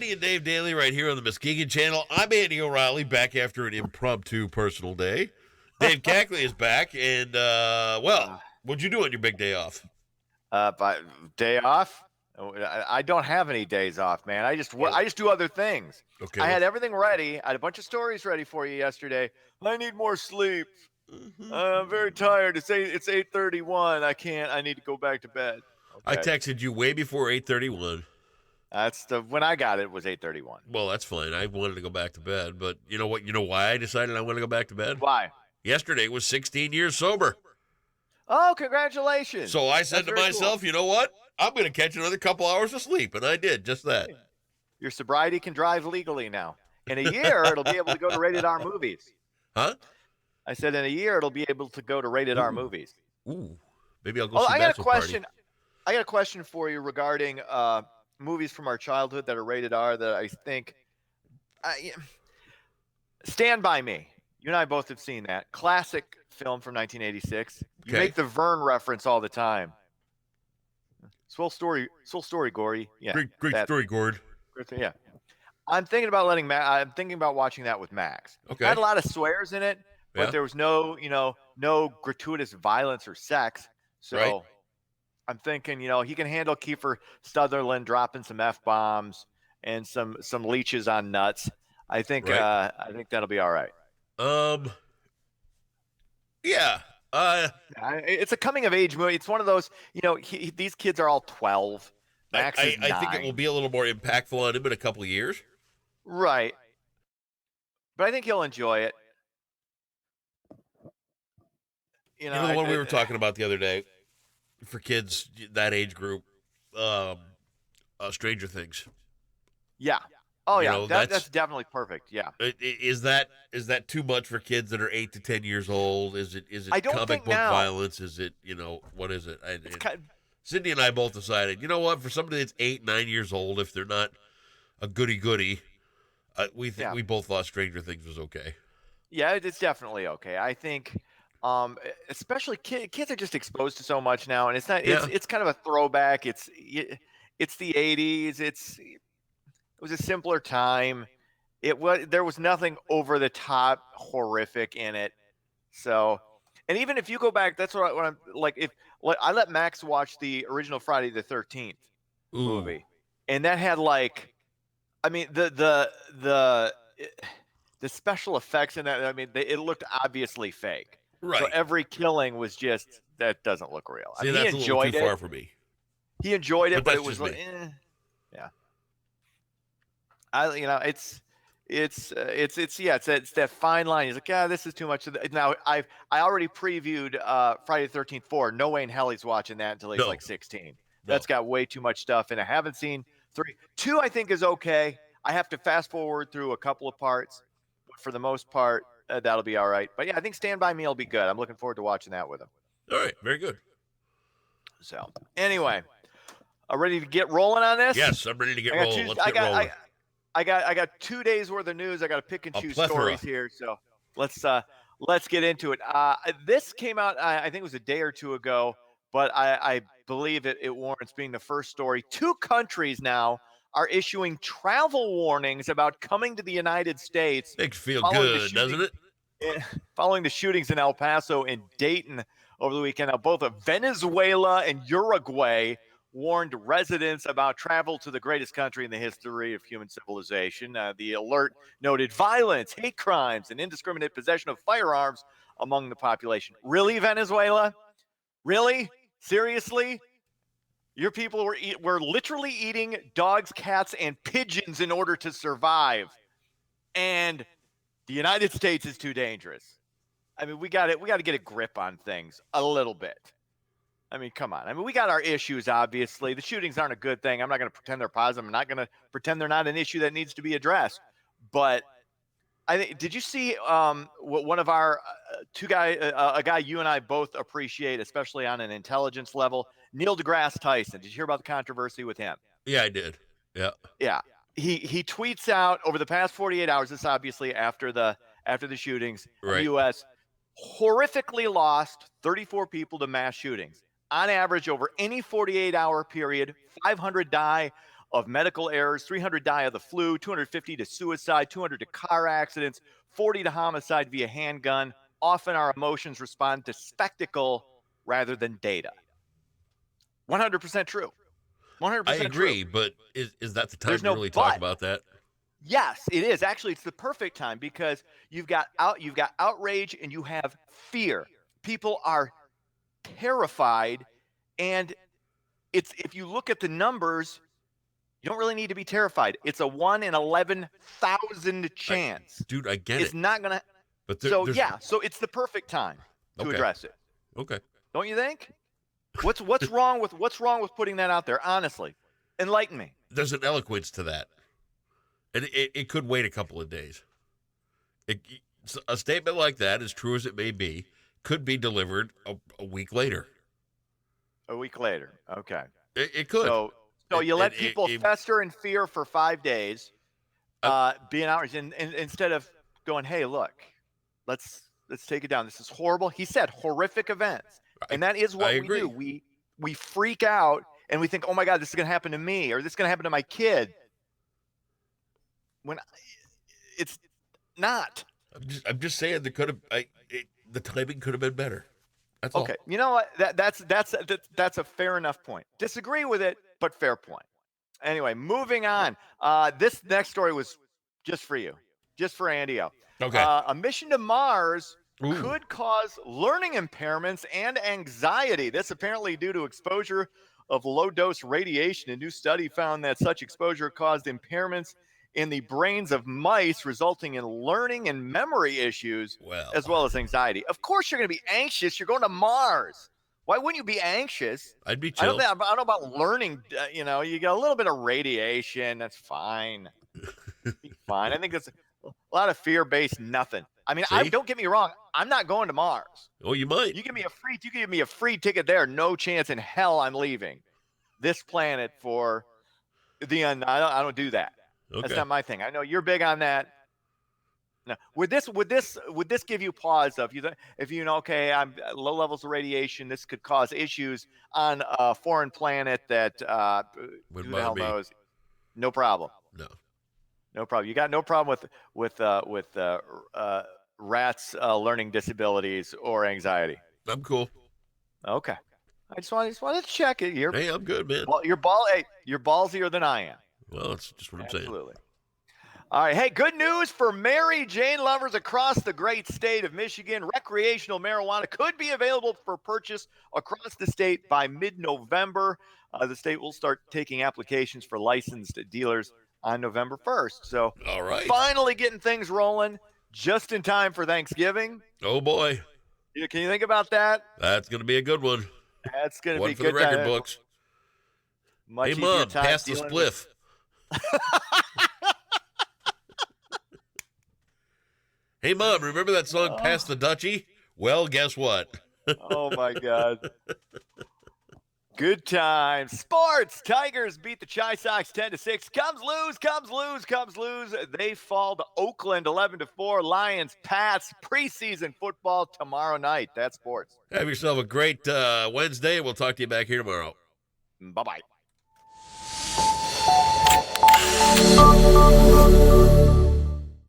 Andy and Dave Daly right here on the Muskegon channel. I'm Andy O'Reilly, back after an impromptu personal day. Dave Cackley is back, and, what'd you do on your big day off? But day off? I don't have any days off, man. I just do other things. Okay. I had everything ready. I had a bunch of stories ready for you yesterday. I need more sleep. I'm very tired. It's 8:31. I need to go back to bed. I Okay. texted you way before 8:31. When I got it was 8:31. Well, that's fine. I wanted to go back to bed, but you know what? You know why I decided I want to go back to bed? Why? Yesterday was 16 years sober. Oh, congratulations. So I said That's to very myself, cool. you know what? I'm going to catch another couple hours of sleep, and I did just that. Your sobriety can drive legally now. In a year, it'll be able to go to rated R movies. Huh? I said in a year, it'll be able to go to rated R movies. Ooh. Maybe I'll go Oh, see I got a Bachelor question. Party. I got a question for you regarding movies from our childhood that are rated R that I think Stand By Me. You and I both have seen that. Classic film from 1986. You Okay. make the Vern reference all the time. Soul story, Gory. Yeah. Great story, Gord. Yeah. I'm thinking about watching that with Max. Okay. Had a lot of swears in it, but Yeah. there was no gratuitous violence or sex. So Right. I'm thinking, he can handle Kiefer Sutherland dropping some F-bombs and some leeches on nuts. I think that'll be all right. Yeah. It's a coming of age movie. It's one of those, these kids are all 12. Max is 9. I think it will be a little more impactful on him in a couple of years. Right. But I think he'll enjoy it. You know the one we were talking about the other day for kids that age group, Stranger Things. Yeah. Oh, yeah. know, that's definitely perfect. Yeah. Is that too much for kids that are 8 to 10 years old? Is it I don't comic think book now. violence? Is it, what is it? Kind Cindy and I both decided, you know what, for somebody that's 8, 9 years old, if they're not a goody-goody, we both thought Stranger Things was okay. Yeah, it's definitely okay. I think, especially kids are just exposed to so much now, and it's not. It's kind of a throwback. It's the 80s. It was a simpler time. There was nothing over the top horrific in it. So, and even if you go back, that's what I'm like. I let Max watch the original Friday the 13th movie, and that had the special effects in that. It looked obviously fake. Right. So every killing was just, that doesn't look real. See, that's he enjoyed a little too far for me. He enjoyed it, but it that's was just me. yeah. It's that fine line. He's like, yeah, this is too much. Now I already previewed Friday the 13th 4. No way in hell he's watching that until he's like 16. No. That's got way too much stuff, and I haven't seen 3. 2 I think is okay. I have to fast forward through a couple of parts, but for the most part, that'll be all right. But yeah, I think Stand By Me will be good. I'm looking forward to watching that with him. All right, very good. So anyway, ready to get rolling on this? Yes, I'm ready to get rolling. Let's get rolling. I got 2 days worth of news. I got to pick and choose stories here. So let's get into it. This came out, I think it was a day or two ago, but I believe it warrants being the first story. 2 countries now are issuing travel warnings about coming to the United States. Makes you feel good, doesn't it? Following the shootings in El Paso and Dayton over the weekend. Now, both Venezuela and Uruguay warned residents about travel to the greatest country in the history of human civilization. The alert noted violence, hate crimes, and indiscriminate possession of firearms among the population. Really, Venezuela? Really? Seriously? Your people were literally eating dogs, cats, and pigeons in order to survive. And the United States is too dangerous. We got to get a grip on things a little bit. Come on. We got our issues, obviously. The shootings aren't a good thing. I'm not going to pretend they're positive. I'm not going to pretend they're not an issue that needs to be addressed. But did you see one of our a guy you and I both appreciate, especially on an intelligence level, Neil deGrasse Tyson? Did you hear about the controversy with him? Yeah, I did. Yeah. Yeah. He tweets out over the past 48 hours. This obviously after the shootings in the U.S. horrifically lost 34 people to mass shootings. On average, over any 48-hour period, 500 die. of medical errors, 300 die of the flu, 250 to suicide, 200 to car accidents, 40 to homicide via handgun. Often our emotions respond to spectacle rather than data. 100% true. 100% I agree, true. but is that the time There's to no really talk but. about that? Yes, it is. Actually, it's the perfect time because you've got outrage and you have fear. People are terrified, and it's, if you look at the numbers, you don't really need to be terrified. It's a 1 in 11,000 chance. Dude, I get It's it. not gonna. But So there's yeah, so it's the perfect time to okay. address it. Okay. Don't you think? What's wrong with putting that out there? Honestly, enlighten me. There's an eloquence to that. And it could wait a couple of days. A statement like that, as true as it may be, could be delivered a week later. A week later, okay. It could. So you let people fester in fear for 5 days, being outraged, and instead of going, hey, look, let's take it down. This is horrible. He said horrific events, and that is what we do. We freak out and we think, oh my God, this is going to happen to me, or this is going to happen to my kid. When it's not. I'm just saying there could have the timing could have been better. That's okay. all. You know what? That's a fair enough point. Disagree with it, but fair point. Anyway, moving on. This next story was just for you, just for Andy O. Okay. A mission to Mars could cause learning impairments and anxiety. This apparently due to exposure of low-dose radiation. A new study found that such exposure caused impairments in the brains of mice, resulting in learning and memory issues, as well as anxiety. Of course, you're going to be anxious. You're going to Mars. Why wouldn't you be anxious? I'd be chill. I don't know about learning. You get a little bit of radiation. That's fine. Be fine. I think it's a lot of fear-based nothing. I mean, don't get me wrong. I'm not going to Mars. Oh, you might. You give me a free ticket there. No chance in hell I'm leaving this planet for the I don't do that. Okay. That's not my thing. I know you're big on that. No. Would this give you pause of if you know, okay, I'm low levels of radiation, this could cause issues on a foreign planet that who the hell knows? No problem. No problem. You got no problem with rats learning disabilities or anxiety. I'm cool. Okay. I just wanted to check it. Hey, I'm good, man. Well, you're ballsier than I am. Well, that's just what I'm saying. Absolutely. All right. Hey, good news for Mary Jane lovers across the great state of Michigan. Recreational marijuana could be available for purchase across the state by mid-November. The state will start taking applications for licensed dealers on November 1st. So, all right, finally getting things rolling just in time for Thanksgiving. Oh, boy. Can you think about that? That's going to be a good one. That's going to be for good. The record books. Hey, Mom, pass the spliff. Hey, Mom, remember that song, Pass the Dutchie? Well, guess what? Oh, my God. Good times. Sports. Tigers beat the Chi Sox 10-6. Cubs lose. They fall to Oakland 11-4. Lions, Pats, preseason football tomorrow night. That's sports. Have yourself a great Wednesday. We'll talk to you back here tomorrow. Bye-bye.